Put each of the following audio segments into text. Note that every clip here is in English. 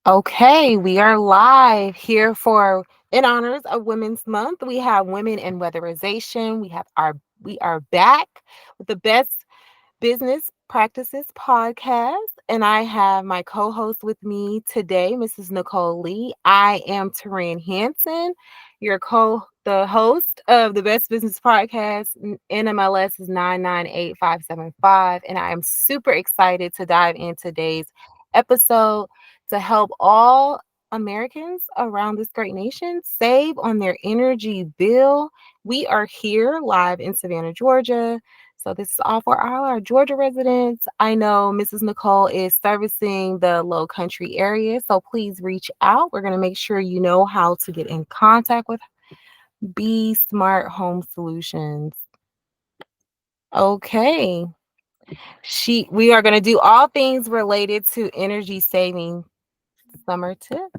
Okay, we are live here for in honors of Women's Month. We have Women in Weatherization. We are back with the best business practices podcast. And I have my co-host with me today, Mrs. Nicole Lee. I am Taryn Hanson, the host of the Best Business Podcast. NMLS is 998-575. And I am super excited to dive in today's episode to help all Americans around this great nation save on their energy bill. We are here live in Savannah, Georgia. So this is all for all our Georgia residents. I know Mrs. Nicole is servicing the low country area, so please reach out. We're going to make sure you know how to get in contact with Be Smart Home Solutions. Okay. We are going to do all things related to energy saving summer tips.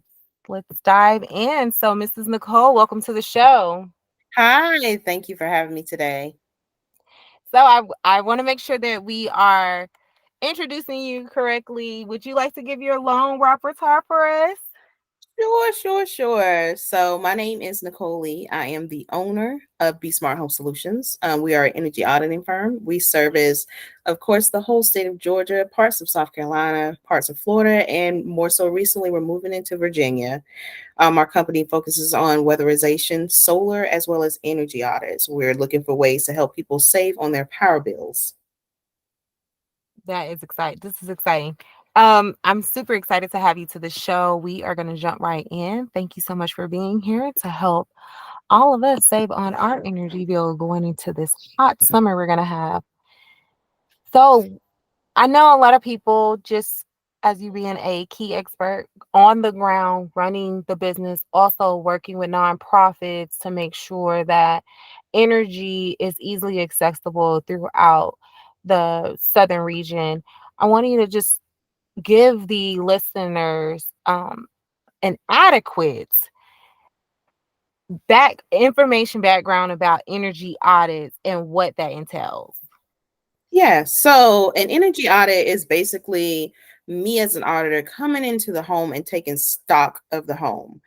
Let's dive in. So, Mrs. Nicole, welcome to the show. Hi, thank you for having me today. So, I want to make sure that we are introducing you correctly. Would you like to give your long repertoire for us? Sure. So, my name is Nicole Lee. I am the owner of Be Smart Home Solutions. We are an energy auditing firm. We service, of course, the whole state of Georgia, parts of South Carolina, parts of Florida, and more so recently, we're moving into Virginia. Our company focuses on weatherization, solar, as well as energy audits. We're looking for ways to help people save on their power bills. That is exciting. This is exciting. I'm super excited to have you to the show. We are going to jump right in. Thank you so much for being here to help all of us save on our energy bill going into this hot summer we're going to have. So, I know a lot of people, just as you being a key expert on the ground, running the business, also working with nonprofits to make sure that energy is easily accessible throughout the southern region. I want you to just give the listeners an adequate background about energy audits and what that entails. Yeah, so an energy audit is basically me as an auditor coming into the home and taking stock of the home,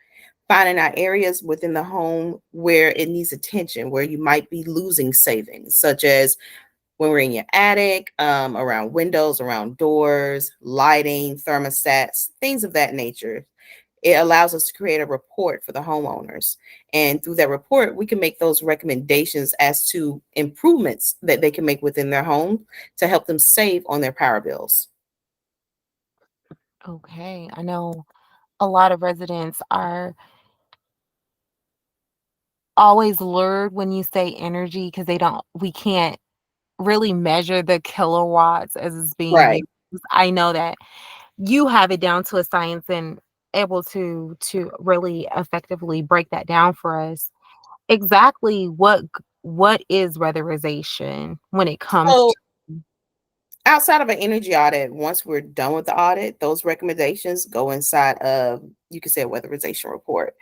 finding out areas within the home where it needs attention, where you might be losing savings, such as when we're in your attic, around windows, around doors, lighting, thermostats, things of that nature. It allows us to create a report for the homeowners. And through that report, we can make those recommendations as to improvements that they can make within their home to help them save on their power bills. Okay, I know a lot of residents are always lured when you say energy because we can't really measure the kilowatts as it's being Right. used. I know that you have it down to a science and able to really effectively break that down for us. Exactly what is weatherization when it comes So to outside of an energy audit, once we're done with the audit, those recommendations go inside of, you could say, a weatherization report.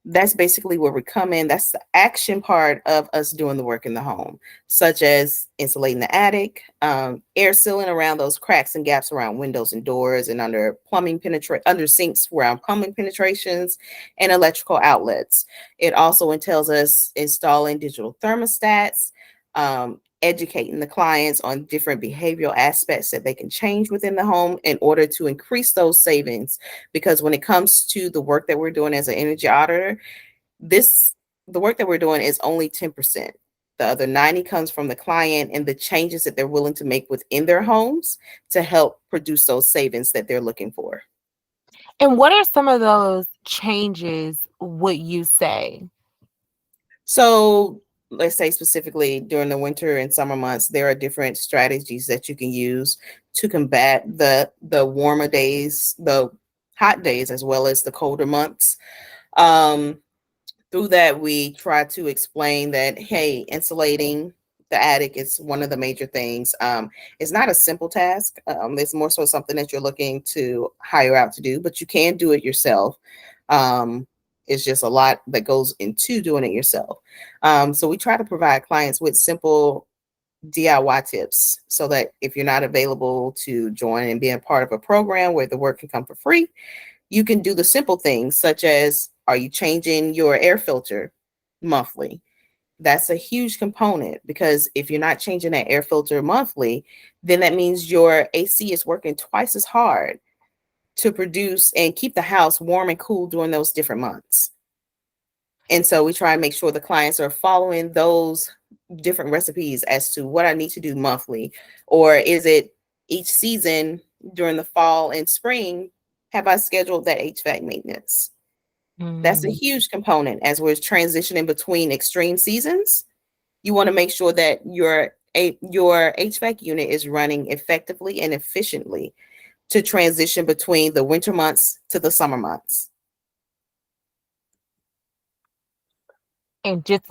That's basically where we come in. That's the action part of us doing the work in the home, such as insulating the attic, air sealing around those cracks and gaps around windows and doors, and under sinks around plumbing penetrations and electrical outlets. It also entails us installing digital thermostats, educating the clients on different behavioral aspects that they can change within the home in order to increase those savings. Because when it comes to the work that we're doing as an energy auditor, this the work that we're doing is only 10%. The other 90 comes from the client and the changes that they're willing to make within their homes to help produce those savings that they're looking for. and what are some of those changes would you say? So let's say specifically during the winter and summer months, there are different strategies that you can use to combat the warmer days, the hot days, as well as the colder months. Um, Through that, we try to explain that, hey, insulating the attic is one of the major things. It's not a simple task. It's more so something that you're looking to hire out to do, but you can do it yourself. Um, it's just a lot that goes into doing it yourself. So we try to provide clients with simple DIY tips so that if you're not available to join and be a part of a program where the work can come for free, You can do the simple things such as, are you changing your air filter monthly? That's a huge component, because if you're not changing that air filter monthly, then that means your AC is working twice as hard to produce and keep the house warm and cool during those different months. And so we try and make sure the clients are following those different recipes as to what I need to do monthly. Or is it each season during the fall and spring? Have I scheduled that HVAC maintenance? That's a Mm. huge component as we're transitioning between extreme seasons. You want to make sure that your HVAC unit is running effectively and efficiently to transition between the winter months to the summer months. And just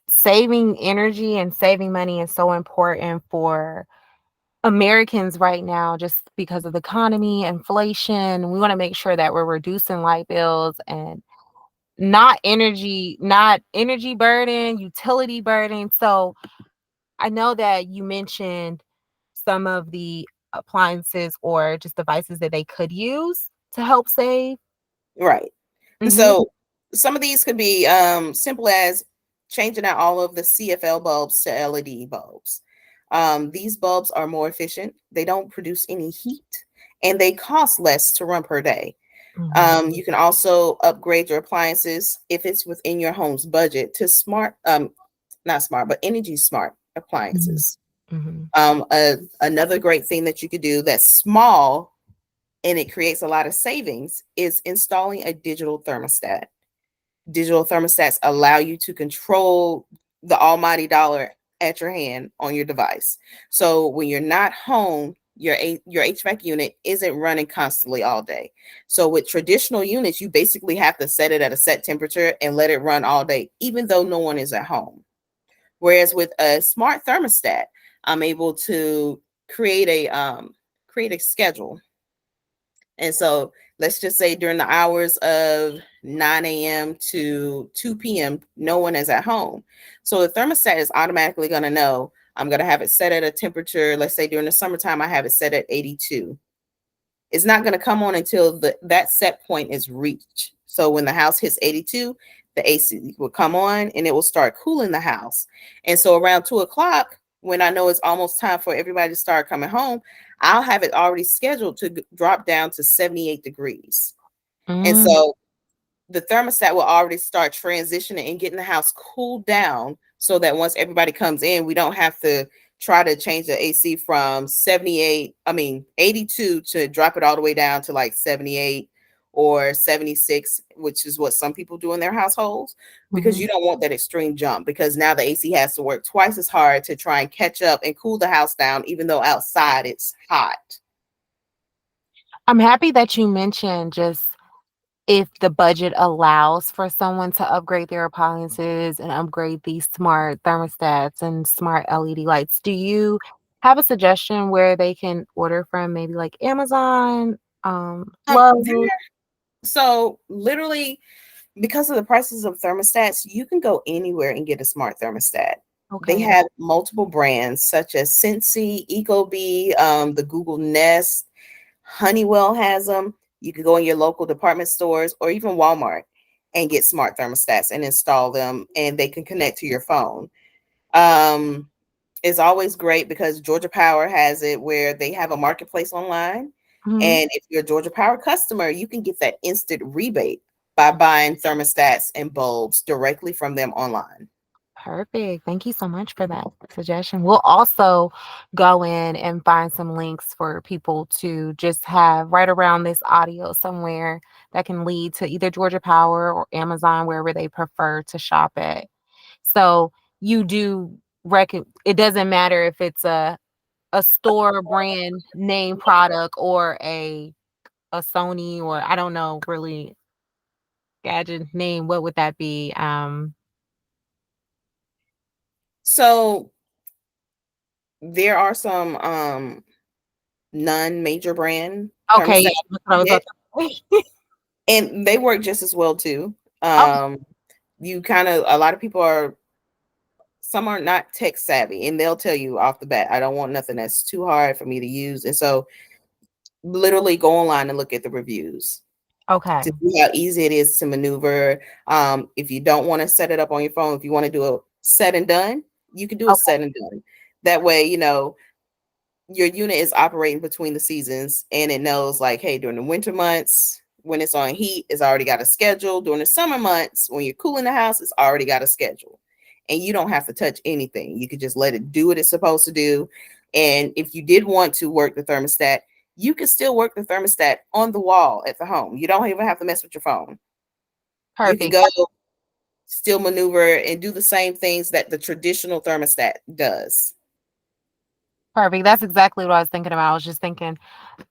saving energy and saving money is so important for Americans right now, just because of the economy, inflation. We want to make sure that we're reducing light bills and not energy burden, utility burden. So I know that you mentioned some of the appliances or just devices that they could use to help save. Right. And Mhm. so some of these could be simple as changing out all of the CFL bulbs to LED bulbs. These bulbs are more efficient, they don't produce any heat, and they cost less to run per day. Mhm. You can also upgrade your appliances if it's within your home's budget to not smart, but energy smart Mhm. appliances. Mhm. Another great thing that you could do that's small and it creates a lot of savings is installing a digital thermostat. Digital thermostats allow you to control the almighty dollar at your hand on your device. So when you're not home, your HVAC unit isn't running constantly all day. So with traditional units, you basically have to set it at a set temperature and let it run all day, even though no one is at home. Whereas with a smart thermostat, I'm able to create a schedule. And so let's just say during the hours of 9 a.m. to 2 p.m., no one is at home. So the thermostat is automatically going to know I'm going to have it set at a temperature. Let's say during the summertime, I have it set at 82. It's not going to come on until that set point is reached. So when the house hits 82, the AC will come on and it will start cooling the house. And so around 2 o'clock, when I know it's almost time for everybody to start coming home, I'll have it already scheduled to drop down to 78 degrees. And Mm. so the thermostat will already start transitioning and getting the house cooled down so that once everybody comes in, we don't have to try to change the AC from 82 to drop it all the way down to like 78 or 76, which is what some people do in their households, because Mhm. you don't want that extreme jump, because now the AC has to work twice as hard to try and catch up and cool the house down, even though outside it's hot. I'm happy that you mentioned just if the budget allows for someone to upgrade their appliances and upgrade these smart thermostats and smart LED lights. Do you have a suggestion where they can order from, maybe like Amazon, Lowe's? So literally, because of the prices of thermostats, you can go anywhere and get a smart thermostat. They Okay. have multiple brands such as Sensi, Ecobee, the Google Nest, Honeywell has them. You can go in your local department stores or even Walmart and get smart thermostats and install them, and they can connect to your phone. Um, it's always great because Georgia Power has it where they have a marketplace online. Mhm. And if you're a Georgia Power customer, you can get that instant rebate by buying thermostats and bulbs directly from them online. Perfect. Thank you so much for that suggestion. We'll also go in and find some links for people to just have right around this audio somewhere that can lead to either Georgia Power or Amazon, wherever they prefer to shop at. So you do reckon it doesn't matter if it's a store brand name product or a Sony, or I don't know really gadget name. What would that be? So there are some non-major brand Okay, thermostats yeah, that's what I you was get, about to say. and they work just as well too. Okay. You kind of a lot of people are some are not tech savvy and they'll tell you off the bat, I don't want nothing that's too hard for me to use. And so Literally go online and look at the reviews Okay. to see how easy it is to maneuver. If you don't want to set it up on your phone, if you want to do a set and done, you can do a Okay. set and done. That way, your unit is operating between the seasons and it knows like, hey, during the winter months, when it's on heat, it's already got a schedule. During the summer months, when you're cooling the house, it's already got a schedule. And you don't have to touch anything. You could just let it do what it's supposed to do. And if you did want to work the thermostat, you can still work the thermostat on the wall at the home. You don't even have to mess with your phone. You can Perfect. go, still maneuver, and do the same things that the traditional thermostat does. Perfect. That's exactly what I was thinking about. I was just thinking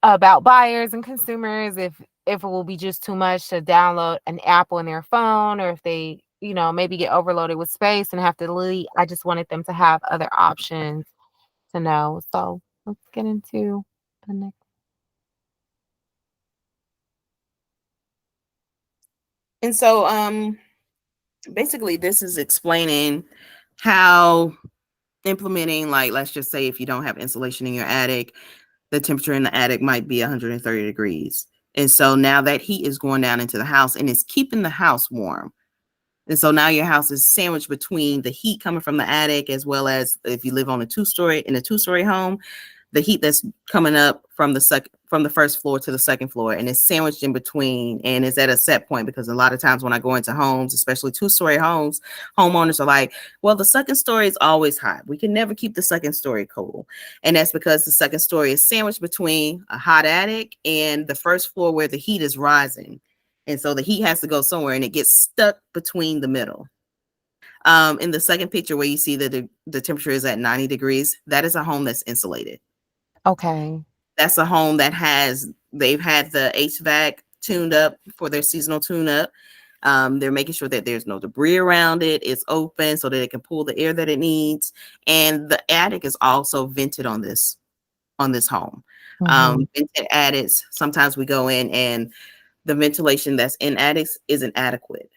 about buyers and consumers, if it will be just too much to download an app on their phone, or if they, maybe get overloaded with space and have to delete. I just wanted them to have other options to know. So let's get into the next. And so basically this is explaining how implementing, like, let's just say if you don't have insulation in your attic, the temperature in the attic might be 130 degrees. And so now that heat is going down into the house and it's keeping the house warm. And so now your house is sandwiched between the heat coming from the attic, as well as if you live on a two-story home, the heat that's coming up from the first floor to the second floor, and it's sandwiched in between, and it's at a set point. Because a lot of times when I go into homes, especially two-story homes, homeowners are like, well, the second story is always hot, we can never keep the second story cool. And that's because the second story is sandwiched between a hot attic and the first floor where the heat is rising. And so the heat has to go somewhere and it gets stuck between the middle. In the second picture where you see that the temperature is at 90 degrees, that is a home that's insulated. Okay. That's a home that they've had the HVAC tuned up for their seasonal tune up. They're making sure that there's no debris around it. It's open so that it can pull the air that it needs. And the attic is also vented on this home. Hmm. Vented attics, sometimes we go in and the ventilation that's in attics isn't adequate.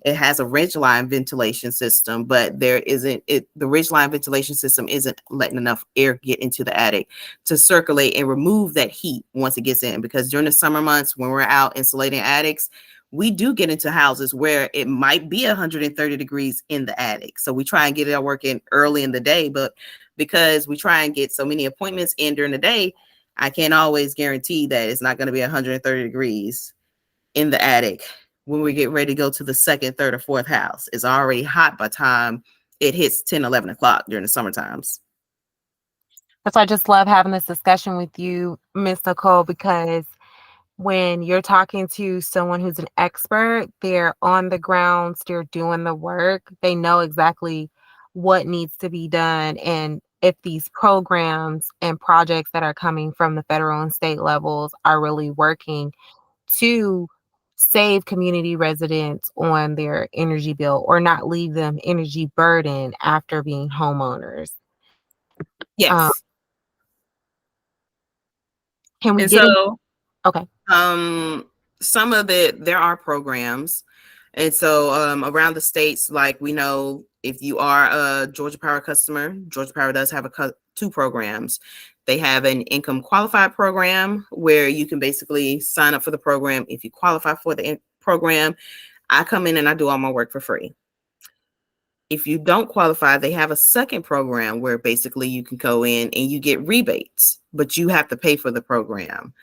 It has a ridge line ventilation system, but there isn't it. The ridge line ventilation system isn't letting enough air get into the attic to circulate and remove that heat once it gets in. Because during the summer months, when we're out insulating attics, we do get into houses where it might be 130 degrees in the attic. So we try and get it working early in the day, but because we try and get so many appointments in during the day, I can't always guarantee that it's not going to be 130 degrees in the attic when we get ready to go to the second, third, or fourth house. It's already hot by the time it hits 10, 11 o'clock during the summer times. That's why I just love having this discussion with you, Miss Nicole, because when you're talking to someone who's an expert, they're on the grounds, they're doing the work, they know exactly what needs to be done. And if these programs and projects that are coming from the federal and state levels are really working to save community residents on their energy bill or not leave them energy burden after being homeowners. Um, Yes. can we And get in? so Okay. um some of there are programs. And so around the states, like, we know if you are a Georgia Power customer, Georgia Power does have two programs. They have an income qualified program where you can basically sign up for the program. If you qualify for the program, I come in and I do all my work for free. If you don't qualify, they have a second program where basically you can go in and you get rebates, but you have to pay for the program.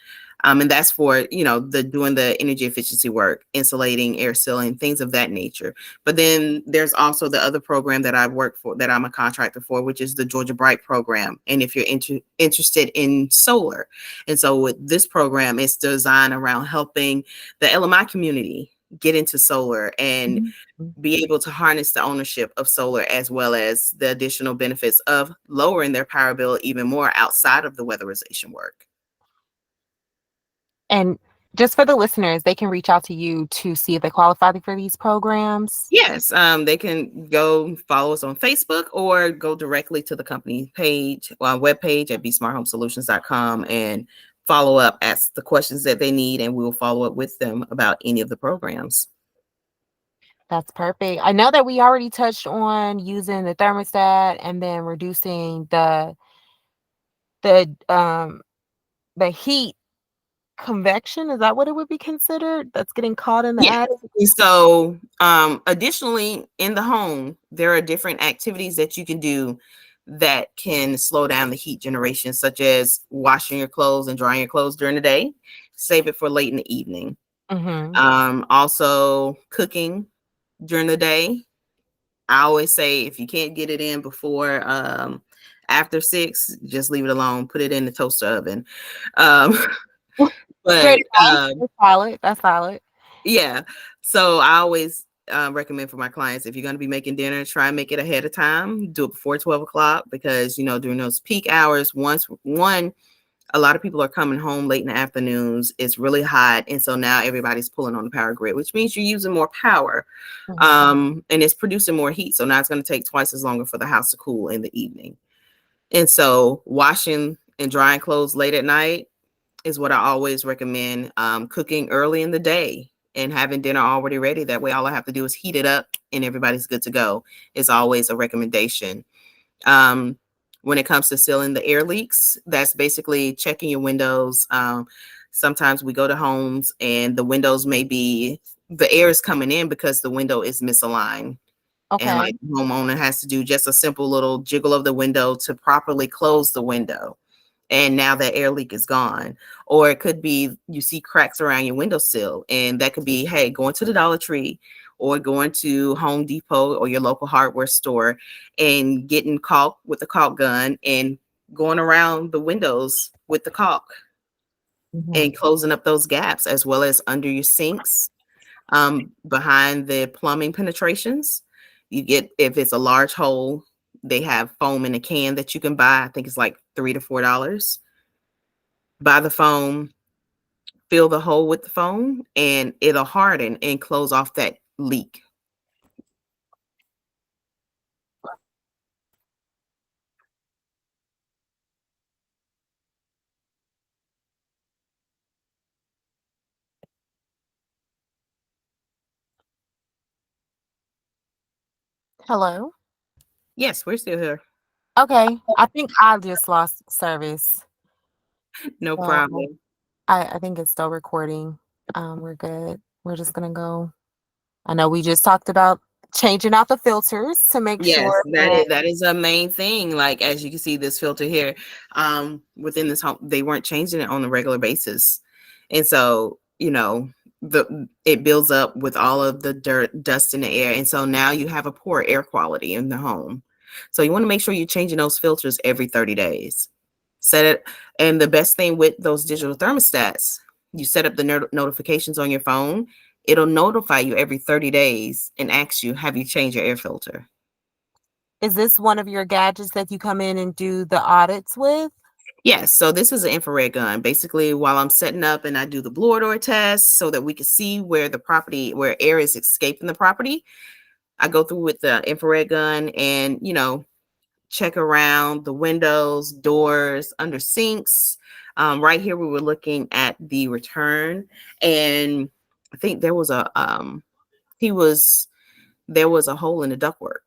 And that's for, the doing the energy efficiency work, insulating, air sealing, things of that nature. But then there's also the other program that I work for, that I'm a contractor for, which is the Georgia Bright program. And if you're interested in solar, and so with this program, it's designed around helping the LMI community get into solar and Mhm. be able to harness the ownership of solar, as well as the additional benefits of lowering their power bill even more outside of the weatherization work. And just for the listeners, they can reach out to you to see if they qualify for these programs. Yes, they can go follow us on Facebook or go directly to the company page, webpage at besmarthomesolutions.com, and follow up, ask the questions that they need, and we'll follow up with them about any of the programs. That's perfect. I know that we already touched on using the thermostat and then reducing the the heat convection, is that what it would be considered that's getting caught in the Yeah. attic? So, additionally, in the home, there are different activities that you can do that can slow down the heat generation, such as washing your clothes and drying your clothes during the day. Save it for late in the evening. Mhm. Also, cooking during the day. I always say if you can't get it in before after 6, just leave it alone. Put it in the toaster oven. Um, Great but advice. That's solid, that's solid. Yeah. So I always recommend for my clients, if you're going to be making dinner, try and make it ahead of time. Do it before 12 o'clock because, during those peak hours, a lot of people are coming home late in the afternoons. It's really hot. And so now everybody's pulling on the power grid, which means you're using more power, Mhm. and it's producing more heat. So now it's going to take twice as longer for the house to cool in the evening. And so washing and drying clothes late at night is what I always recommend. Cooking early in the day and having dinner already ready. That way, all I have to do is heat it up and everybody's good to go. Is always a recommendation. Um, when it comes to sealing the air leaks, that's basically checking your windows. Sometimes we go to homes and the air is coming in because the window is misaligned. And Okay. like the homeowner has to do just a simple little jiggle of the window to properly close the window, and now that air leak is gone. Or it could be you see cracks around your windowsill, and that could be, hey, going to the Dollar Tree or going to Home Depot or your local hardware store and getting caulk with the caulk gun and going around the windows with the caulk Mhm. and closing up those gaps, as well as under your sinks, behind the plumbing penetrations. You get, if it's a large hole, they have foam in a can that you can buy. I think it's like $3 to $4. Buy the foam, fill the hole with the foam, and it'll harden and close off that leak. Hello? Yes, we're still here. Okay, I think I just lost service, No so problem. I think it's still recording. We're good. We're just gonna go. I know we just talked about changing out the filters to make Yes, sure that that is a main thing. Like, as you can see, this filter here, within this home, they weren't changing it on a regular basis, and so the it builds up with all of the dirt, dust in the air, and so now you have a poor air quality in the home. So you want to make sure you're changing those filters every 30 days. Set it, and the best thing with those digital thermostats, you set up the notifications on your phone. It'll notify you every 30 days and ask you, have you changed your air filter? is this one of your gadgets that you come in and do the audits with? Yes, so this is an infrared gun. Basically, while I'm setting up and I do the blower door test so that we can see where air is escaping the property, I go through with the infrared gun and, check around the windows, doors, under sinks. Right here, we were looking at the return, and I think he was there was a hole in the ductwork.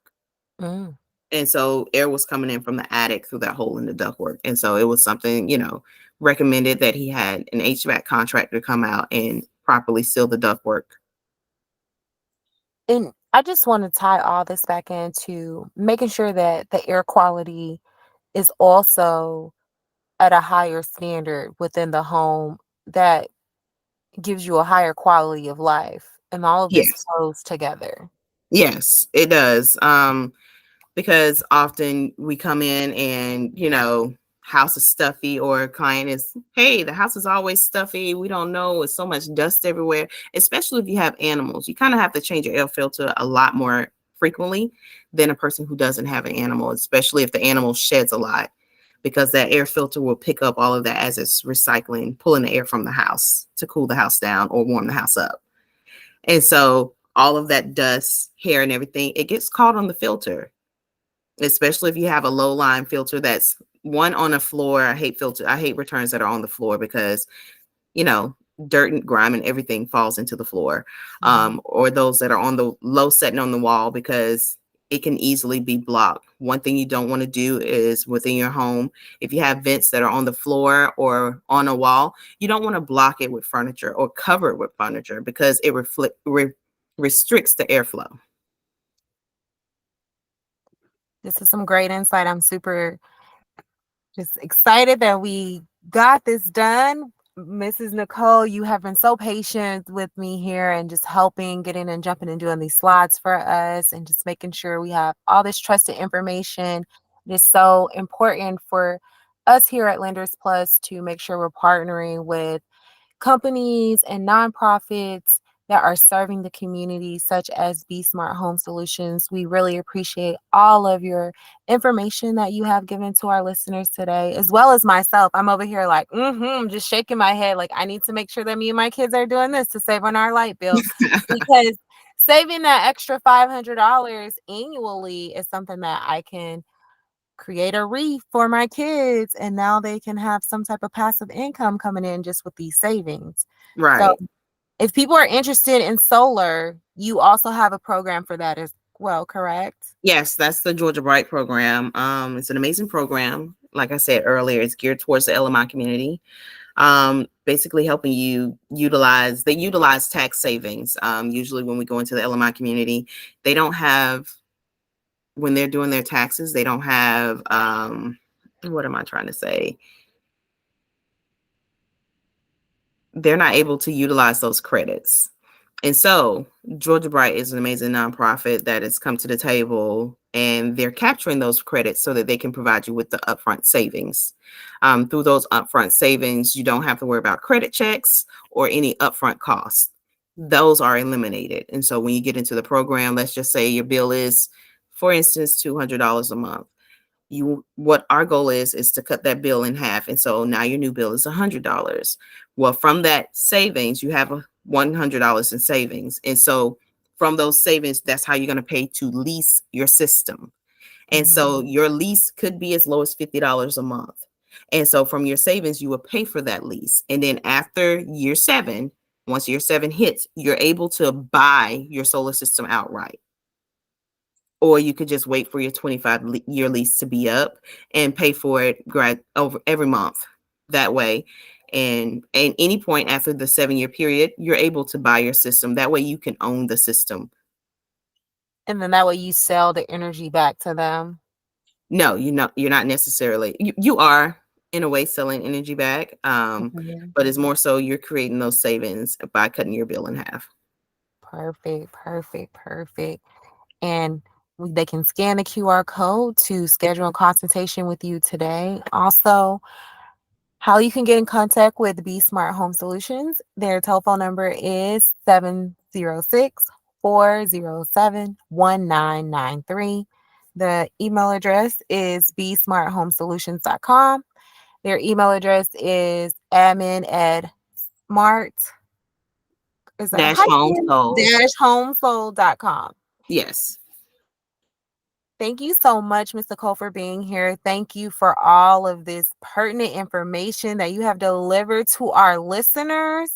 Mm. And so air was coming in from the attic through that hole in the ductwork. And so it was something, recommended that he had an HVAC contractor come out and properly seal the ductwork. And I just want to tie all this back into making sure that the air quality is also at a higher standard within the home that gives you a higher quality of life. And all of this Yes. flows together. Yes, it does. Because often we come in and, house is stuffy, or a client is, hey, the house is always stuffy. We don't know. It's so much dust everywhere, especially if you have animals. You kind of have to change your air filter a lot more frequently than a person who doesn't have an animal, especially if the animal sheds a lot, because that air filter will pick up all of that as it's recycling, pulling the air from the house to cool the house down or warm the house up. And so all of that dust, hair, and everything, it gets caught on the filter, especially if you have a low line filter that's one on the floor. I hate returns that are on the floor because, you know, dirt and grime and everything falls into the floor. Mhm. Or those that are on the low setting on the wall, because it can easily be blocked. One thing you don't want to do is within your home, if you have vents that are on the floor or on a wall, you don't want to block it with furniture or cover it with furniture because it restricts the airflow. This is some great insight. I'm super just excited that we got this done. Mrs. Nicole, you have been so patient with me here and just helping, getting and jumping and doing these slides for us and just making sure we have all this trusted information. It is so important for us here at Lenders Plus to make sure we're partnering with companies and nonprofits that are serving the community, such as Be Smart Home Solutions. We really appreciate all of your information that you have given to our listeners today, as well as myself. I'm over here like, just shaking my head. Like, I need to make sure that me and my kids are doing this to save on our light bill because saving that extra $500 annually is something that I can create a reef for my kids and now they can have some type of passive income coming in just with these savings. So Right. if people are interested in solar, you also have a program for that as well, correct? Yes, that's the Georgia Bright program. It's an amazing program. Like I said earlier, it's geared towards the LMI community. Basically helping you utilize tax savings. Usually when we go into the LMI community, they don't have, when they're doing their taxes, they don't have, what am I trying to say? They're not able to utilize those credits. And so Georgia Bright is an amazing nonprofit that has come to the table and they're capturing those credits so that they can provide you with the upfront savings. Through those upfront savings, you don't have to worry about credit checks or any upfront costs. Those are eliminated. And so when you get into the program, let's just say your bill is, for instance, $200 a month. What our goal is to cut that bill in half, and so now your new bill is $100. Well, from that savings you have $100 in savings, and so from those savings, that's how you're going to pay to lease your system. And so Mhm. your lease could be as low as $50 a month, and so from your savings you will pay for that lease, and then after year 7, once year 7 hits, you're able to buy your solar system outright, or you could just wait for your 25-year lease to be up and pay for it over every month that way. And any point after the 7-year period, you're able to buy your system. That way you can own the system. And then that way you sell the energy back to them. No, you're not necessarily, you are in a way selling energy back. Mhm. But it's more so you're creating those savings by cutting your bill in half. Perfect, perfect, perfect. And they can scan the QR code to schedule a consultation with you today. Also, how you can get in contact with Be Smart Home Solutions. Their telephone number is 706-407-1993. The email address is besmarthomesolutions.com. Their email address is admin at smart, is that Dash home hyphen sold. dash homesold.com. Yes. Thank you so much, Mr. Cole, for being here. Thank you for all of this pertinent information that you have delivered to our listeners.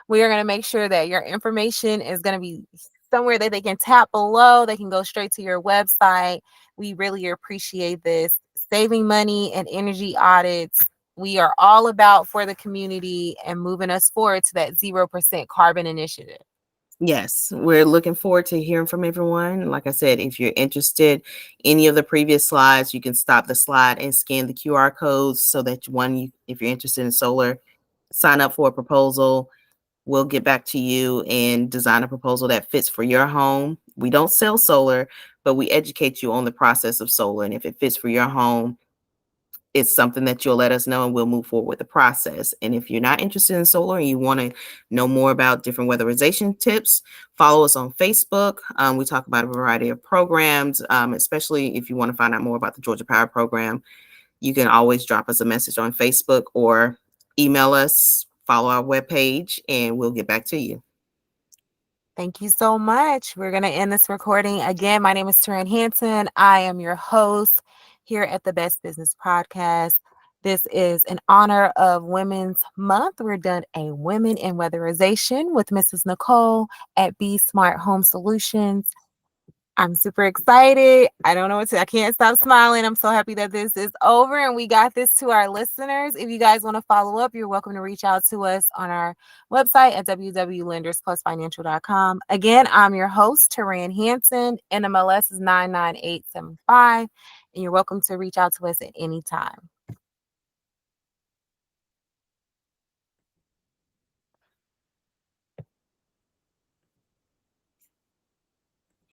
We are going to make sure that your information is going to be somewhere that they can tap below. They can go straight to your website. We really appreciate this. Saving money and energy audits. We are all about for the community and moving us forward to that 0% carbon initiative. Yes, we're looking forward to hearing from everyone. Like I said, if you're interested, any of the previous slides, you can stop the slide and scan the QR codes so that if you're interested in solar, sign up for a proposal. We'll get back to you and design a proposal that fits for your home. We don't sell solar, but we educate you on the process of solar. And if it fits for your home, it's something that you'll let us know and we'll move forward with the process. And if you're not interested in solar and you want to know more about different weatherization tips, follow us on Facebook. We talk about a variety of programs, especially if you want to find out more about the Georgia Power Program. You can always drop us a message on Facebook or email us, follow our webpage, and we'll get back to you. Thank you so much. We're going to end this recording. Again, my name is Taryn Hanson. I am your host here at the Best Business Podcast. This is in honor of Women's Month. We're done a Women in Weatherization with Mrs. Nicole at Be Smart Home Solutions. I'm super excited. I don't know what to, I can't stop smiling. I'm so happy that this is over and we got this to our listeners. If you guys want to follow up, you're welcome to reach out to us on our website at www.lendersplusfinancial.com. Again, I'm your host, Taran Hanson. NMLS is 99875. And you're welcome to reach out to us at any time.